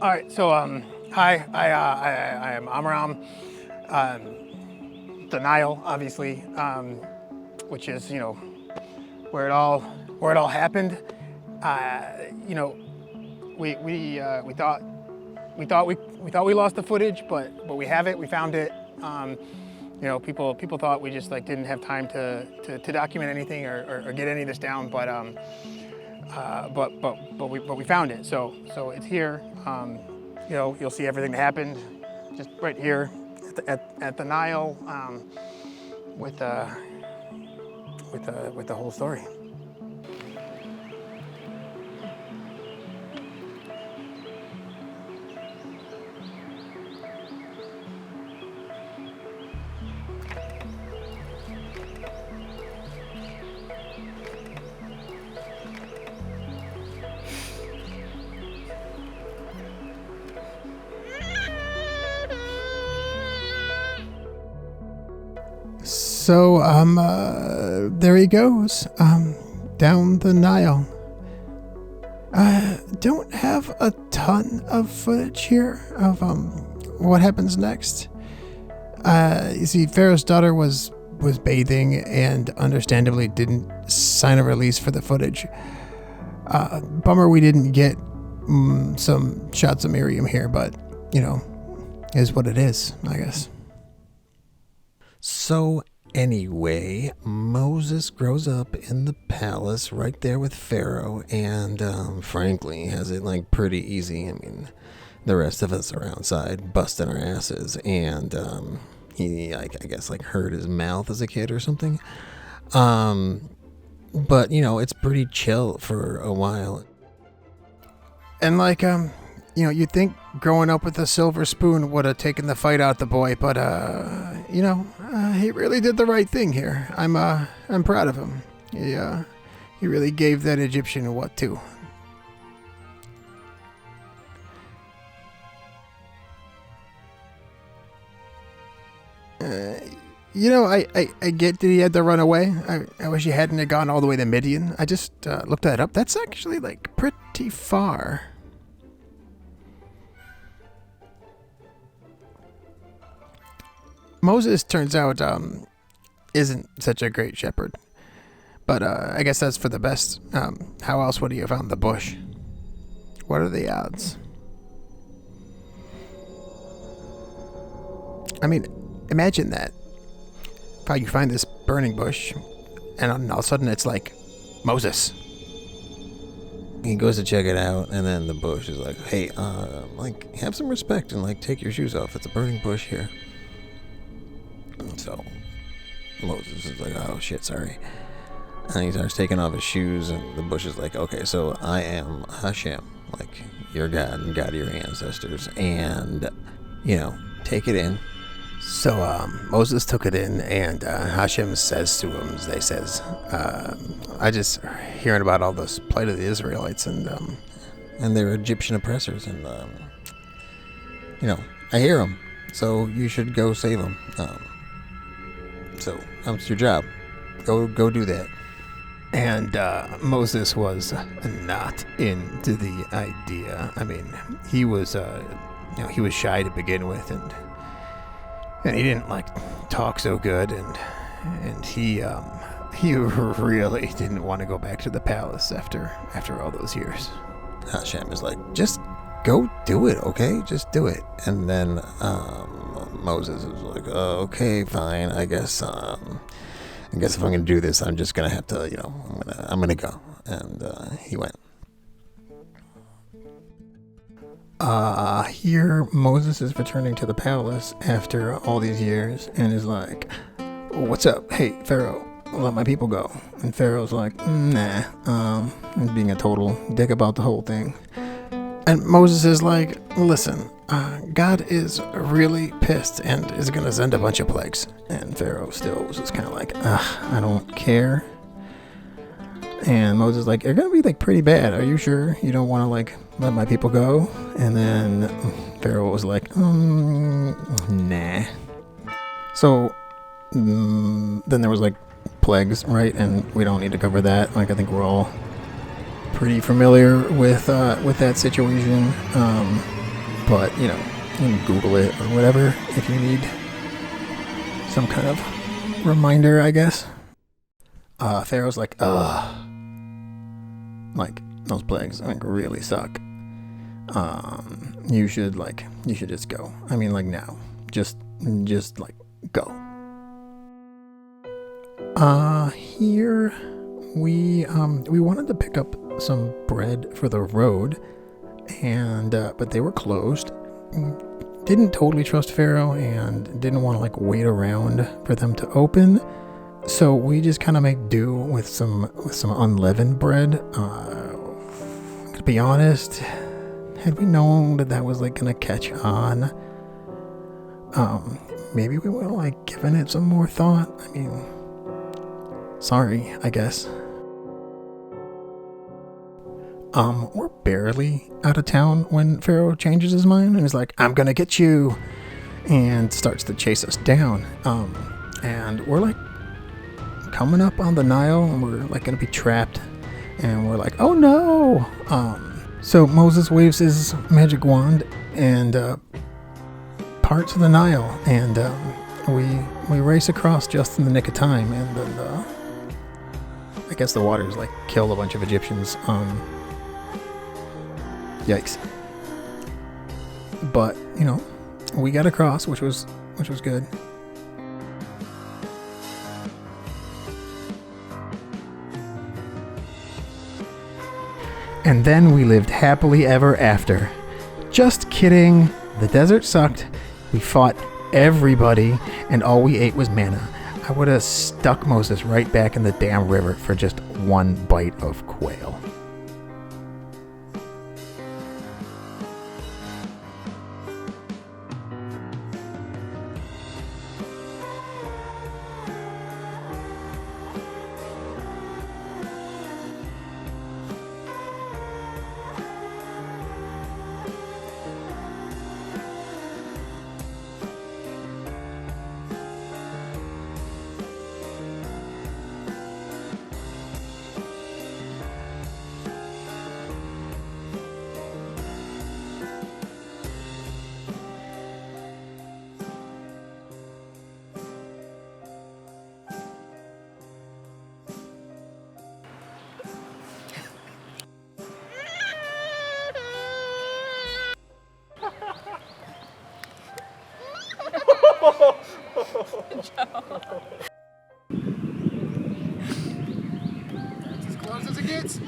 All right, so hi, I am Amram. Denial, obviously, which is where it all happened. You know, we thought we lost the footage, but we have it. We found it. People thought we just like didn't have time to document anything or get any of this down, but we found it. So it's here. You'll see everything that happened just right here at the Nile with the whole story. So, there he goes, down the Nile. Don't have a ton of footage here of, what happens next. You see, Pharaoh's daughter was bathing and understandably didn't sign a release for the footage. Bummer we didn't get some shots of Miriam here, but, is what it is, I guess. So, anyway, Moses grows up in the palace right there with Pharaoh and, frankly, has it like pretty easy. I mean, the rest of us are outside busting our asses, and he, I guess, like hurt his mouth as a kid or something. But, it's pretty chill for a while. And like, you'd think growing up with a silver spoon would have taken the fight out the boy, but, he really did the right thing here. I'm proud of him. He really gave that Egyptian what to. I get that he had to run away. I wish he hadn't have gone all the way to Midian. I just looked that up. That's actually like pretty far. Moses turns out isn't such a great shepherd, but I guess that's for the best. How else would he have found the bush? What are the odds? I mean, imagine that. How you find this burning bush, and all of a sudden it's like, Moses. He goes to check it out, and then the bush is like, hey, have some respect and like take your shoes off. It's a burning bush here. So Moses is like, oh shit, sorry. And he starts taking off his shoes, and the bush is like, okay, so I am Hashem, like your God and God of your ancestors, and take it in. So Moses took it in, and Hashem says to him, I just hearing about all this plight of the Israelites and their Egyptian oppressors, and I hear them, so you should go save them. So that's your job. Go do that. And Moses was not into the idea. I mean, he was he was shy to begin with, and he didn't like talk so good, and he really didn't want to go back to the palace after all those years. Hashem is like, just go do it, okay? Just do it. And then Moses was like, okay, fine. I guess if I'm gonna do this, I'm just gonna have to, I'm gonna go. And he went. Here Moses is returning to the palace after all these years, and is like, what's up? Hey, Pharaoh, let my people go. And Pharaoh's like, nah, being a total dick about the whole thing. And Moses is like, listen, God is really pissed and is going to send a bunch of plagues. And Pharaoh still was just kind of like, I don't care. And Moses is like, they're going to be like pretty bad. Are you sure you don't want to like let my people go? And then Pharaoh was like, nah. So then there was like plagues, right? And we don't need to cover that. Like, I think we're all pretty familiar with that situation. But, you can Google it or whatever if you need some kind of reminder, I guess. Pharaoh's like, ugh. Like, those plagues, really suck. You should just go. Now. Just, go. Here, we wanted to pick up some bread for the road, but they were closed. Didn't totally trust Pharaoh and didn't want to wait around for them to open. So we just kind of make do with some unleavened bread. To be honest, had we known that was gonna catch on, maybe we would have given it some more thought. Sorry, I guess. We're barely out of town when Pharaoh changes his mind and is like, I'm gonna get you, and starts to chase us down. And we're coming up on the Nile, and we're gonna be trapped, and we're like, oh no. So Moses waves his magic wand and parts of the Nile, and we race across just in the nick of time, and then I guess the waters killed a bunch of Egyptians. Yikes. But we got across, which was good. And then we lived happily ever after. Just kidding. The desert sucked. We fought everybody, and all we ate was manna. I would have stuck Moses right back in the damn river for just one bite of quail. That's as close as it gets.